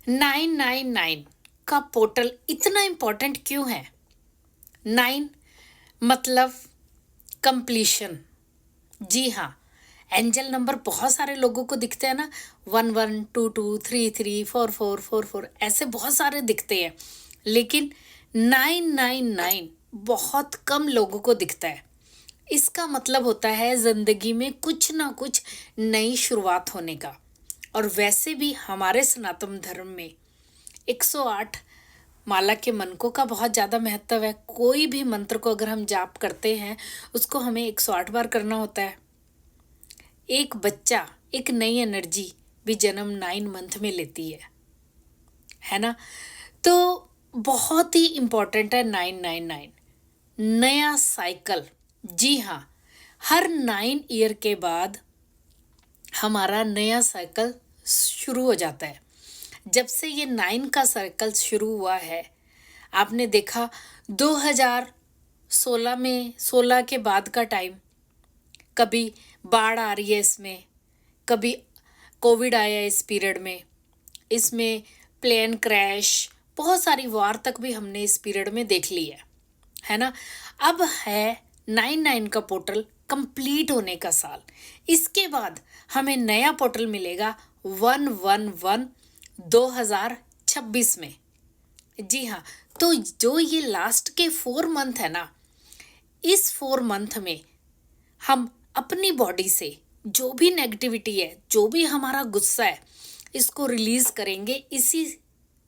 999 का पोर्टल इतना इम्पोर्टेंट क्यों है? 9 मतलब कंप्लीशन। जी हाँ, एंजल नंबर बहुत सारे लोगों को दिखते हैं ना, 1122334444 ऐसे बहुत सारे दिखते हैं, लेकिन 999 बहुत कम लोगों को दिखता है। इसका मतलब होता है जिंदगी में कुछ ना कुछ नई शुरुआत होने का। और वैसे भी हमारे सनातन धर्म में 108 माला के मनकों का बहुत ज़्यादा महत्व है। कोई भी मंत्र को अगर हम जाप करते हैं, उसको हमें 108 बार करना होता है। एक बच्चा एक नई एनर्जी भी जन्म 9 मंथ में लेती है ना? तो बहुत ही इम्पोर्टेंट है 999 नया साइकिल। जी हाँ, हर 9 ईयर के बाद हमारा नया साइकिल शुरू हो जाता है। जब से ये 9 का सर्कल शुरू हुआ है, आपने देखा 2016 में 16 के बाद का टाइम, कभी बाढ़ आ रही है इसमें, कभी कोविड आया इस पीरियड में, इसमें प्लेन क्रैश, बहुत सारी वार तक भी हमने इस पीरियड में देख ली है ना? अब है 99 का पोर्टल कंप्लीट होने का साल। इसके बाद हमें नया पोर्टल मिलेगा 111 2026 में। जी हाँ, तो जो ये लास्ट के 4 मंथ है ना, इस 4 मंथ में हम अपनी बॉडी से जो भी नेगेटिविटी है, जो भी हमारा गुस्सा है, इसको रिलीज करेंगे। इसी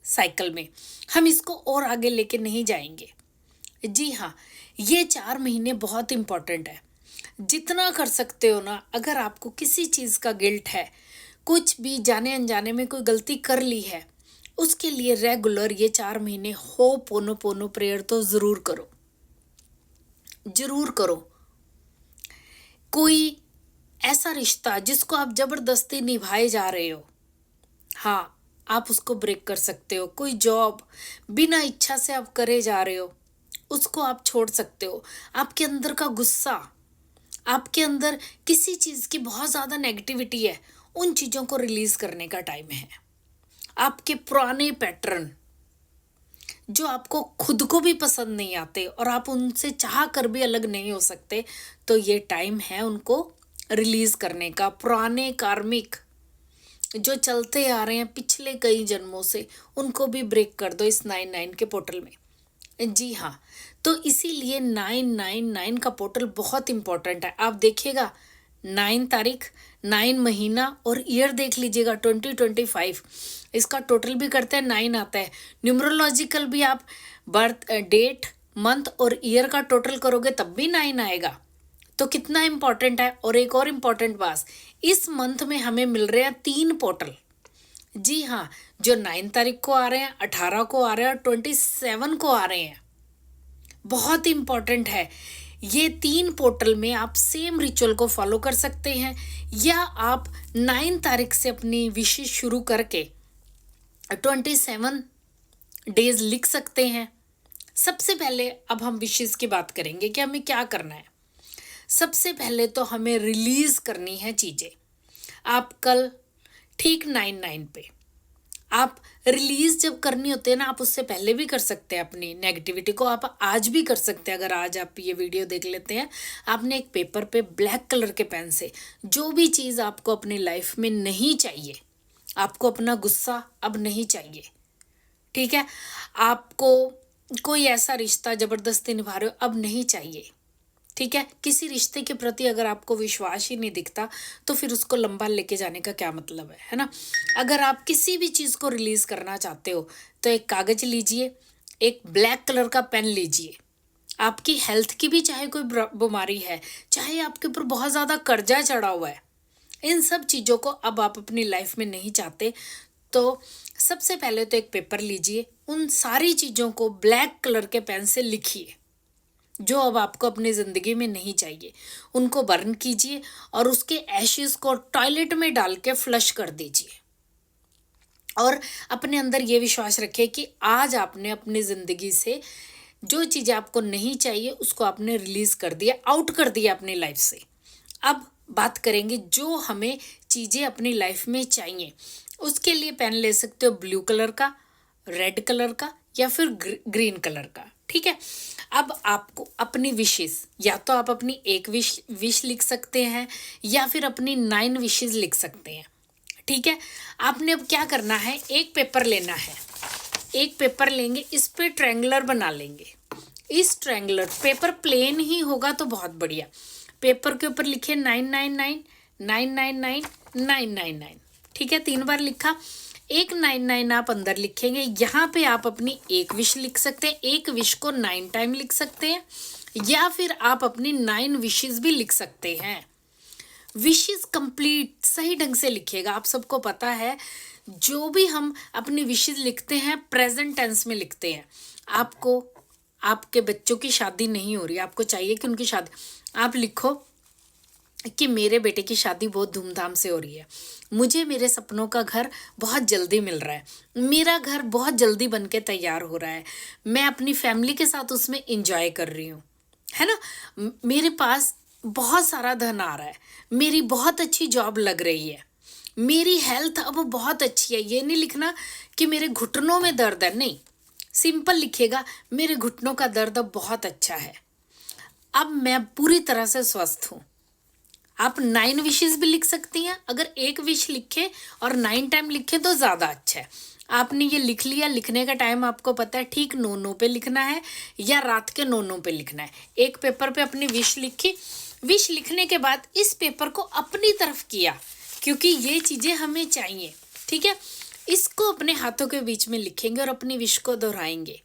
साइकिल में हम इसको और आगे लेके नहीं जाएंगे। जी हाँ, ये 4 महीने बहुत इम्पोर्टेंट है। जितना कर सकते हो ना, अगर आपको किसी चीज़ का गिल्ट है, कुछ भी जाने अनजाने में कोई गलती कर ली है, उसके लिए रेगुलर ये 4 महीने हो पोनो पोनो प्रेयर तो ज़रूर करो, ज़रूर करो। कोई ऐसा रिश्ता जिसको आप ज़बरदस्ती निभाए जा रहे हो, हाँ, आप उसको ब्रेक कर सकते हो। कोई जॉब बिना इच्छा से आप करे जा रहे हो, उसको आप छोड़ सकते हो। आपके अंदर का गुस्सा, आपके अंदर किसी चीज़ की बहुत ज़्यादा नेगेटिविटी है, उन चीज़ों को रिलीज़ करने का टाइम है। आपके पुराने पैटर्न जो आपको खुद को भी पसंद नहीं आते और आप उनसे चाह कर भी अलग नहीं हो सकते, तो ये टाइम है उनको रिलीज़ करने का। पुराने कार्मिक जो चलते आ रहे हैं पिछले कई जन्मों से, उनको भी ब्रेक कर दो इस 99 के पोर्टल में। जी हाँ, तो इसीलिए 999 का पोर्टल बहुत इम्पोर्टेंट है। आप देखिएगा 9 तारीख, 9 महीना और ईयर देख लीजिएगा 2025, इसका टोटल भी करते हैं 9 आता है। न्यूमरोलॉजिकल भी आप बर्थ डेट, मंथ और ईयर का टोटल करोगे तब भी 9 आएगा। तो कितना इम्पोर्टेंट है। और एक और इम्पोर्टेंट बात, इस मंथ में हमें मिल रहे हैं 3 पोर्टल। जी हाँ, जो 9 तारीख को आ रहे हैं, 18 को आ रहे हैं और 27 को आ रहे हैं। बहुत इम्पॉर्टेंट है। ये 3 पोर्टल में आप सेम रिचुअल को फॉलो कर सकते हैं, या आप 9 तारीख से अपनी विशेष शुरू करके 27 डेज लिख सकते हैं। सबसे पहले अब हम विशेष की बात करेंगे कि हमें क्या करना है। सबसे पहले तो हमें रिलीज करनी है चीज़ें। आप कल ठीक 9/9 पे आप रिलीज जब करनी होती है ना, आप उससे पहले भी कर सकते हैं। अपनी नेगेटिविटी को आप आज भी कर सकते हैं। अगर आज आप ये वीडियो देख लेते हैं, आपने एक पेपर पे ब्लैक कलर के पेन से जो भी चीज़ आपको अपनी लाइफ में नहीं चाहिए, आपको अपना गुस्सा अब नहीं चाहिए, ठीक है, आपको कोई ऐसा रिश्ता ज़बरदस्ती निभा रहे हो अब नहीं चाहिए, ठीक है, किसी रिश्ते के प्रति अगर आपको विश्वास ही नहीं दिखता, तो फिर उसको लंबा लेके जाने का क्या मतलब है ना? अगर आप किसी भी चीज़ को रिलीज़ करना चाहते हो, तो एक कागज़ लीजिए, एक ब्लैक कलर का पेन लीजिए। आपकी हेल्थ की भी चाहे कोई बीमारी है, चाहे आपके ऊपर बहुत ज़्यादा कर्जा चढ़ा हुआ है, इन सब चीज़ों को अब आप अपनी लाइफ में नहीं चाहते, तो सबसे पहले तो एक पेपर लीजिए, उन सारी चीज़ों को ब्लैक कलर के पेन से लिखिए जो अब आपको अपनी ज़िंदगी में नहीं चाहिए। उनको बर्न कीजिए और उसके एशेस को टॉयलेट में डाल के फ्लश कर दीजिए। और अपने अंदर ये विश्वास रखिए कि आज आपने अपनी ज़िंदगी से जो चीज़ें आपको नहीं चाहिए उसको आपने रिलीज़ कर दिया, आउट कर दिया अपनी लाइफ से। अब बात करेंगे जो हमें चीज़ें अपनी लाइफ में चाहिए। उसके लिए पेन ले सकते हो ब्लू कलर का, रेड कलर का या फिर ग्रीन कलर का। ठीक है, अब आपको अपनी विशेस, या तो आप अपनी एक विश लिख सकते हैं या फिर अपनी 9 विशेस लिख सकते हैं। ठीक है, आपने अब क्या करना है, एक पेपर लेना है, एक पेपर लेंगे, इस पे ट्रायंगुलर बना लेंगे। इस ट्रायंगुलर पेपर प्लेन ही होगा तो बहुत बढ़िया। पेपर के ऊपर लिखे 999 999 999। ठीक है, 3 बार लिखा, एक 99 आप अंदर लिखेंगे। यहाँ पे आप अपनी एक विश लिख सकते हैं, एक विश को 9 टाइम लिख सकते हैं, या फिर आप अपनी 9 विशेस भी लिख सकते हैं। विशेस कंप्लीट सही ढंग से लिखिएगा। आप सबको पता है जो भी हम अपनी विशेस लिखते हैं प्रेजेंट टेंस में लिखते हैं। आपको, आपके बच्चों की शादी नहीं हो रही, आपको चाहिए कि उनकी शादी, आप लिखो कि मेरे बेटे की शादी बहुत धूमधाम से हो रही है, मुझे मेरे सपनों का घर बहुत जल्दी मिल रहा है, मेरा घर बहुत जल्दी बन के तैयार हो रहा है, मैं अपनी फैमिली के साथ उसमें इंजॉय कर रही हूँ, है ना, मेरे पास बहुत सारा धन आ रहा है, मेरी बहुत अच्छी जॉब लग रही है, मेरी हेल्थ अब बहुत अच्छी है। ये नहीं लिखना कि मेरे घुटनों में दर्द है, नहीं, सिंपल लिखिएगा मेरे घुटनों का दर्द अब बहुत अच्छा है, अब मैं पूरी तरह से स्वस्थ हूँ। आप 9 विशेस भी लिख सकती हैं। अगर एक विश लिखे और 9 टाइम लिखे तो ज़्यादा अच्छा है। आपने ये लिख लिया, लिखने का टाइम आपको पता है, ठीक 9 पे लिखना है या रात के 9 पे लिखना है। एक पेपर पे अपनी विश लिखी, विश लिखने के बाद इस पेपर को अपनी तरफ किया, क्योंकि ये चीज़ें हमें चाहिए। ठीक है, इसको अपने हाथों के बीच में लिखेंगे और अपनी विश को दोहराएंगे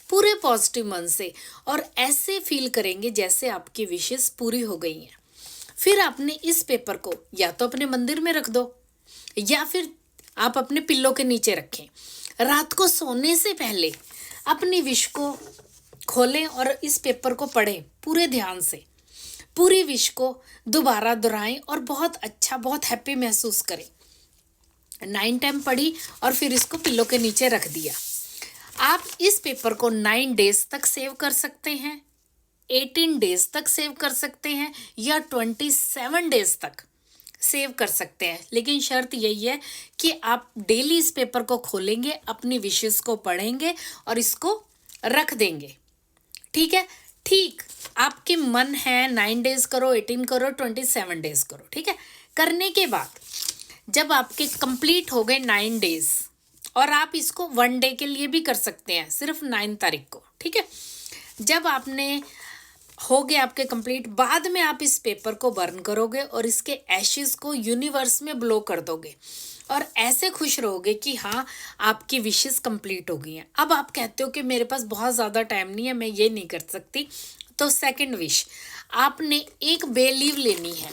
पूरे पॉजिटिव मन से, और ऐसे फील करेंगे जैसे आपकी विशेस पूरी हो गई हैं। फिर आपने इस पेपर को या तो अपने मंदिर में रख दो या फिर आप अपने पिल्लो के नीचे रखें। रात को सोने से पहले अपनी विश को खोलें और इस पेपर को पढ़ें पूरे ध्यान से, पूरी विश को दोबारा दोहराएं और बहुत अच्छा, बहुत हैप्पी महसूस करें। 9 टाइम पढ़ी और फिर इसको पिल्लो के नीचे रख दिया। आप इस पेपर को 9 डेज तक सेव कर सकते हैं, 18 डेज तक सेव कर सकते हैं या 27 डेज तक सेव कर सकते हैं। लेकिन शर्त यही है कि आप डेली इस पेपर को खोलेंगे, अपनी विशेस को पढ़ेंगे और इसको रख देंगे। ठीक है, ठीक आपके मन है 9 डेज करो, 18 करो, 27 डेज करो। ठीक है, करने के बाद जब आपके कंप्लीट हो गए 9 डेज, और आप इसको 1 डे के लिए भी कर सकते हैं, सिर्फ 9 तारीख को। ठीक है, जब आपने हो गए आपके कंप्लीट, बाद में आप इस पेपर को बर्न करोगे और इसके एशेस को यूनिवर्स में ब्लो कर दोगे और ऐसे खुश रहोगे कि हाँ आपकी विशेस कंप्लीट हो गई हैं। अब आप कहते हो कि मेरे पास बहुत ज़्यादा टाइम नहीं है, मैं ये नहीं कर सकती, तो सेकंड विश, आपने एक बे लीव लेनी है।